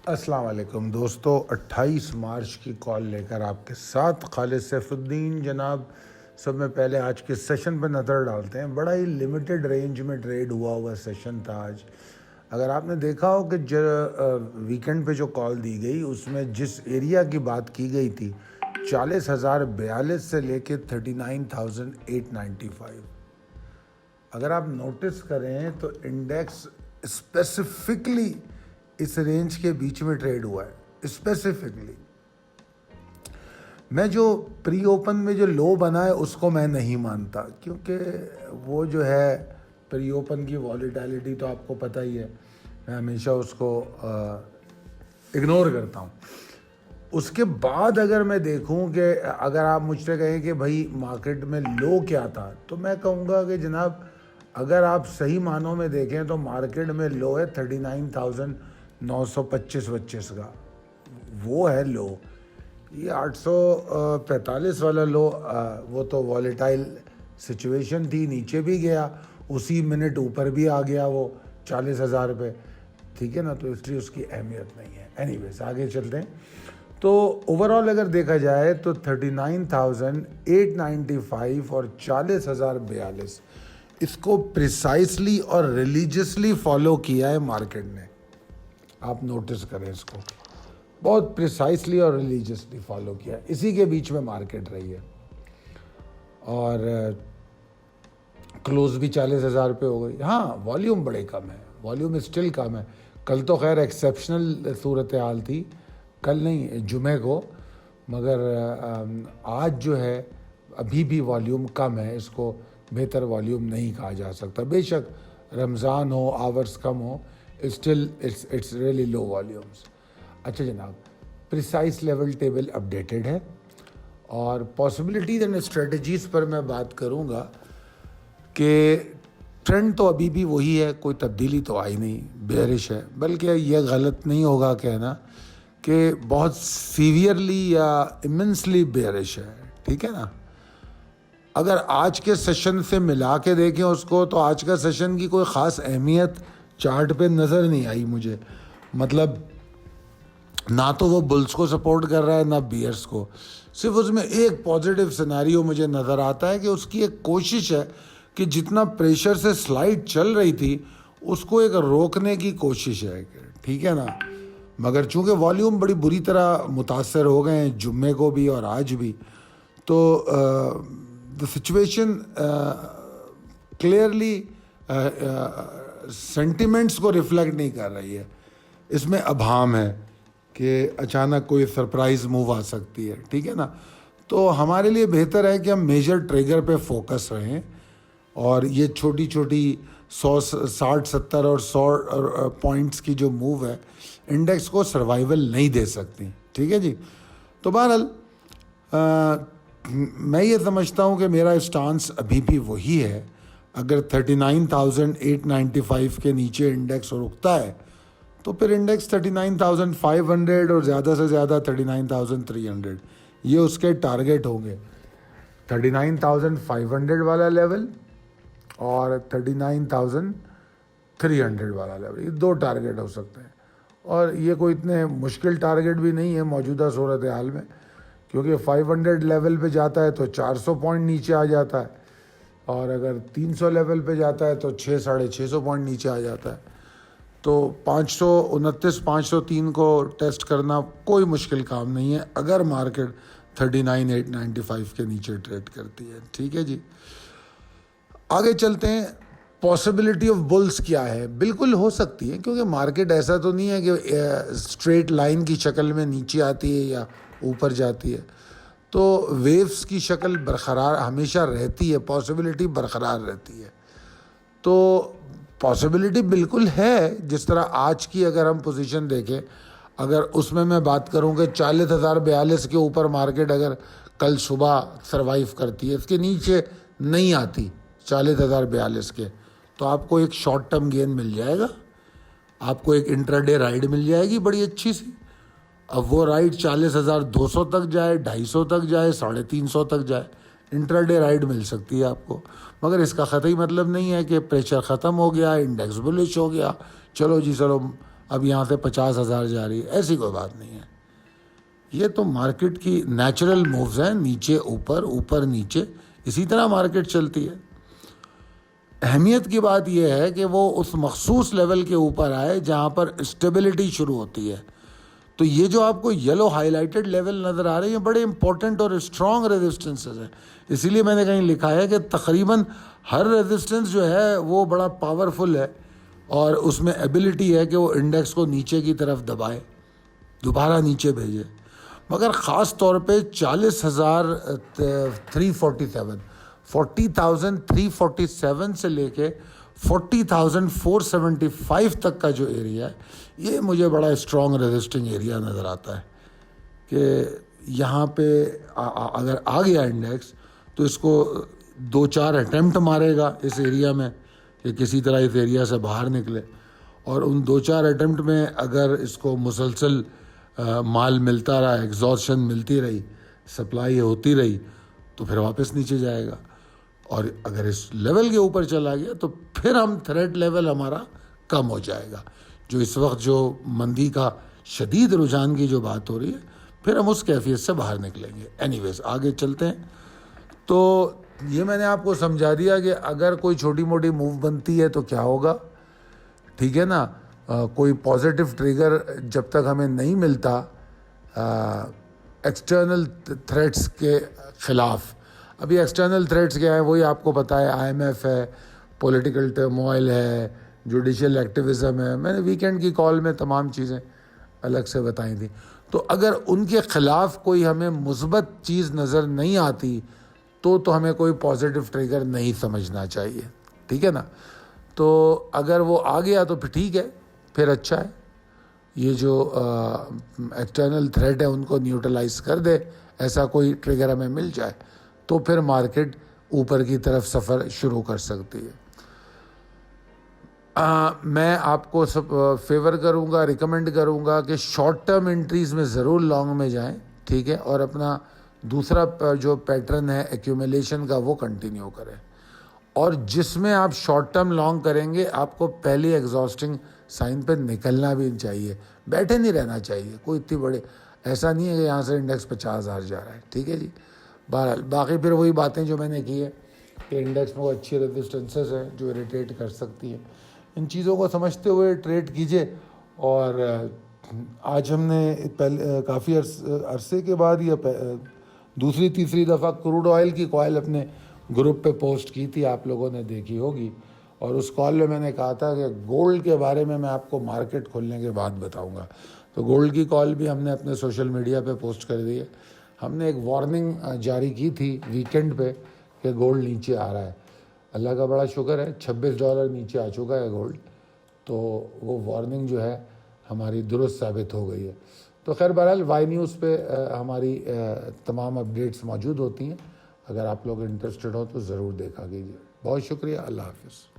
السلام علیکم دوستو، 28 مارچ کی کال لے کر آپ کے ساتھ خالد سیف الدین جناب۔ سب میں پہلے آج کے سیشن پہ نظر ڈالتے ہیں۔ بڑا ہی لیمیٹڈ رینج میں ٹریڈ ہوا سیشن تھا آج۔ اگر آپ نے دیکھا ہو کہ ویکنڈ پہ جو کال دی گئی اس میں جس ایریا کی بات کی گئی تھی 40,042 سے لے کے 39,895، اگر آپ نوٹس کریں تو انڈیکس اسپیسیفکلی اس رینج کے بیچ میں ٹریڈ ہوا ہے۔ اسپیسیفکلی میں جو پری اوپن میں جو لو بنا ہے اس کو میں نہیں مانتا، کیونکہ وہ جو ہے پری اوپن کی والیٹیلٹی تو آپ کو پتہ ہی ہے، میں ہمیشہ اس کو اگنور کرتا ہوں۔ اس کے بعد اگر میں دیکھوں کہ اگر آپ مجھ سے کہیں کہ بھائی مارکیٹ میں لو کیا تھا، تو میں کہوں گا کہ جناب اگر آپ صحیح معنوں میں دیکھیں تو مارکیٹ میں لو ہے 39,925 کا، وہ ہے لو۔ یہ 845 والا لو وہ تو والیٹائل سچویشن تھی، نیچے بھی گیا، اسی منٹ اوپر بھی آ گیا وہ 40,000 پہ، ٹھیک ہے نا، تو اس لیے اس کی اہمیت نہیں ہے۔ اینی ویز آگے چلتے ہیں۔ تو اوورآل اگر دیکھا جائے تو 39,895 اور 40,042 اس کو پریسائسلی اور ریلیجیسلی فالو کیا ہے مارکیٹ نے۔ آپ نوٹس کریں اس کو، بہت پریسائسلی اور ریلیجیسلی فالو کیا ہے، اسی کے بیچ میں مارکیٹ رہی ہے، اور کلوز بھی 40,000 پہ ہو گئی۔ ہاں والیوم بڑے کم ہے، والیوم اسٹل کم ہے۔ کل تو خیر ایکسیپشنل صورتحال تھی، کل نہیں جمعے کو، مگر آج جو ہے ابھی بھی والیوم کم ہے، اس کو بہتر والیوم نہیں کہا جا سکتا۔ بے شک رمضان ہو، آورز کم ہو، still it's really low volumes. اچھا جناب، پریسائز لیول ٹیبل اپڈیٹڈ ہے، اور پاسبلٹیز اینڈ اسٹریٹجیز پر میں بات کروں گا کہ ٹرینڈ تو ابھی بھی وہی ہے، کوئی تبدیلی تو آئی نہیں، بیئرش ہے۔ بلکہ یہ غلط نہیں ہوگا کہنا کہ بہت سیویئرلی یا امنسلی بیئرش ہے، ٹھیک ہے نا۔ اگر آج کے سیشن سے ملا کے دیکھیں اس کو، تو آج کا سیشن کی کوئی خاص اہمیت چارٹ پہ نظر نہیں آئی مجھے، مطلب نہ تو وہ بلز کو سپورٹ کر رہا ہے نہ بیئرز کو، صرف اس میں ایک پازیٹیو سیناریو مجھے نظر آتا ہے کہ اس کی ایک کوشش ہے کہ جتنا پریشر سے سلائڈ چل رہی تھی اس کو ایک روکنے کی کوشش ہے، ٹھیک ہے نا۔ مگر چونکہ والیوم بڑی بری طرح متاثر ہو گئے ہیں جمعے کو بھی اور آج بھی، تو the situation کلیئرلی سینٹیمنٹس کو ریفلیکٹ نہیں کر رہی ہے۔ اس میں ابہام ہے کہ اچانک کوئی سرپرائز موو آ سکتی ہے، ٹھیک ہے نا۔ تو ہمارے لیے بہتر ہے کہ ہم میجر ٹریگر پہ فوکس رہیں، اور یہ چھوٹی چھوٹی 60 70 اور 100 پوائنٹس کی جو موو ہے انڈیکس کو سروائیول نہیں دے سکتی، ٹھیک ہے جی۔ تو بہرحال میں یہ سمجھتا ہوں کہ میرا اسٹانس ابھی بھی وہی ہے، اگر 39,895 کے نیچے انڈیکس رکتا ہے تو پھر انڈیکس 39,500 اور زیادہ سے زیادہ 39,300 یہ اس کے ٹارگیٹ ہوں گے۔ 39,500 والا لیول اور 39,300 والا لیول، یہ دو ٹارگیٹ ہو سکتے ہیں، اور یہ کوئی اتنے مشکل ٹارگیٹ بھی نہیں ہے موجودہ صورتحال میں، کیونکہ 500 لیول پہ جاتا ہے تو 400 پوائنٹ نیچے آ جاتا ہے، اور اگر 300 لیول پہ جاتا ہے تو 600-650 پوائنٹ نیچے آ جاتا ہے۔ تو 529-503 کو ٹیسٹ کرنا کوئی مشکل کام نہیں ہے اگر مارکیٹ 39,895 کے نیچے ٹریڈ کرتی ہے، ٹھیک ہے جی۔ آگے چلتے ہیں، پاسبلٹی آف بلز کیا ہے؟ بالکل ہو سکتی ہے، کیونکہ مارکیٹ ایسا تو نہیں ہے کہ اسٹریٹ لائن کی شکل میں نیچے آتی ہے یا اوپر جاتی ہے، تو ویوز کی شکل برقرار ہمیشہ رہتی ہے، پاسبلٹی برقرار رہتی ہے۔ تو پاسبلٹی بالکل ہے، جس طرح آج کی اگر ہم پوزیشن دیکھیں، اگر اس میں بات کروں کہ 40,042 کے اوپر مارکیٹ اگر کل صبح سروائیو کرتی ہے، اس کے نیچے نہیں آتی 40,042 کے، تو آپ کو ایک شارٹ ٹرم گین مل جائے گا، آپ کو ایک انٹراڈے رائڈ مل جائے گی بڑی اچھی سی۔ اب وہ رائڈ 40,200 تک جائے، 250 تک جائے، 350 تک جائے، انٹراڈے رائڈ مل سکتی ہے آپ کو، مگر اس کا قطعی مطلب نہیں ہے کہ پریشر ختم ہو گیا، انڈیکس بلش ہو گیا، چلو جی چلو اب یہاں سے 50,000 جا رہی ہے، ایسی کوئی بات نہیں ہے. یہ تو مارکیٹ کی نیچرل مووز ہیں، نیچے اوپر، اوپر نیچے، اسی طرح مارکیٹ چلتی ہے. اہمیت کی بات یہ ہے کہ وہ اس مخصوص لیول کے اوپر آئے جہاں پر اسٹیبلٹی شروع ہوتی ہے. تو یہ جو آپ کو یلو ہائی لائٹڈ لیول نظر آ رہے ہیں، یہ بڑے امپورٹنٹ اور اسٹرانگ ریزسٹنسز ہیں. اسی لیے میں نے کہیں لکھا ہے کہ تقریباً ہر ریزسٹنس جو ہے وہ بڑا پاورفل ہے، اور اس میں ایبلٹی ہے کہ وہ انڈیکس کو نیچے کی طرف دبائے، دوبارہ نیچے بھیجے. مگر خاص طور پہ 40,347 سے لے کے 40,475 تک کا جو ایریا ہے، یہ مجھے بڑا اسٹرانگ ریزسٹنگ ایریا نظر آتا ہے کہ یہاں پہ اگر آ گیا انڈیکس تو اس کو 2-4 اٹیمپٹ مارے گا اس ایریا میں کہ کسی طرح اس ایریا سے باہر نکلے، اور ان 2-4 اٹیمپٹ میں اگر اس کو مسلسل مال ملتا رہا، ایگزاسشن ملتی رہی، سپلائی ہوتی رہی، تو پھر واپس نیچے جائے گا. اور اگر اس لیول کے اوپر چلا گیا تو پھر ہم تھریٹ لیول ہمارا کم ہو جائے گا. جو اس وقت جو مندی کا شدید رجحان کی جو بات ہو رہی ہے، پھر ہم اس کیفیت سے باہر نکلیں گے. اینی ویز آگے چلتے ہیں. تو یہ میں نے آپ کو سمجھا دیا کہ اگر کوئی چھوٹی موٹی موو بنتی ہے تو کیا ہوگا، ٹھیک ہے نا. کوئی پازیٹیو ٹریگر جب تک ہمیں نہیں ملتا ایکسٹرنل تھریٹس کے خلاف. ابھی ایکسٹرنل تھریٹس کیا ہے وہی آپ کو پتہ ہے، IMF ہے، پولیٹیکل ٹرموائل ہے، جوڈیشل ایکٹیویزم ہے. میں نے ویکینڈ کی کال میں تمام چیزیں الگ سے بتائی تھیں. تو اگر ان کے خلاف کوئی ہمیں مثبت چیز نظر نہیں آتی تو ہمیں کوئی پازیٹیو ٹریگر نہیں سمجھنا چاہیے، ٹھیک ہے نا. تو اگر وہ آ گیا تو پھر ٹھیک ہے، پھر اچھا ہے. یہ جو ایکسٹرنل تھریٹ ہے ان کو نیوٹرلائز کر دے، ایسا کوئی ٹریگر ہمیں مل جائے تو پھر مارکیٹ اوپر کی طرف سفر شروع کر سکتی ہے. میں آپ کو سب فیور کروں گا، ریکمینڈ کروں گا کہ شارٹ ٹرم انٹریز میں ضرور لانگ میں جائیں، ٹھیک ہے، اور اپنا دوسرا جو پیٹرن ہے ایکیومولیشن کا وہ کنٹینیو کریں. اور جس میں آپ شارٹ ٹرم لانگ کریں گے آپ کو پہلی ایگزاسٹنگ سائن پہ نکلنا بھی چاہیے، بیٹھے نہیں رہنا چاہیے. کوئی اتنی بڑے ایسا نہیں ہے کہ یہاں سے انڈیکس 50,000 جا رہا ہے، ٹھیک ہے جی. بہرحال باقی پھر وہی باتیں جو میں نے کی ہے کہ انڈیکس میں وہ اچھی ریزسٹنسز ہیں جو اریٹیٹ کر سکتی ہیں. ان چیزوں کو سمجھتے ہوئے ٹریڈ کیجیے. اور آج ہم نے کافی عرصے کے بعد یا دوسری تیسری دفعہ کروڈ آئل کی کال اپنے گروپ پہ پوسٹ کی تھی، آپ لوگوں نے دیکھی ہوگی. اور اس کال میں نے کہا تھا کہ گولڈ کے بارے میں آپ کو مارکیٹ کھلنے کے بعد بتاؤں گا. تو گولڈ کی کال بھی ہم نے اپنے سوشل میڈیا پہ پوسٹ کر دی ہے. ہم نے ایک وارننگ جاری کی تھی ویکینڈ پہ کہ گولڈ نیچے آ رہا ہے. اللہ کا بڑا شکر ہے $26 نیچے آ چکا ہے گولڈ. تو وہ وارننگ جو ہے ہماری درست ثابت ہو گئی ہے. تو خیر بہرحال وائی نیوز پہ ہماری تمام اپڈیٹس موجود ہوتی ہیں. اگر آپ لوگ انٹرسٹڈ ہو تو ضرور دیکھا کیجیے. بہت شکریہ. اللہ حافظ.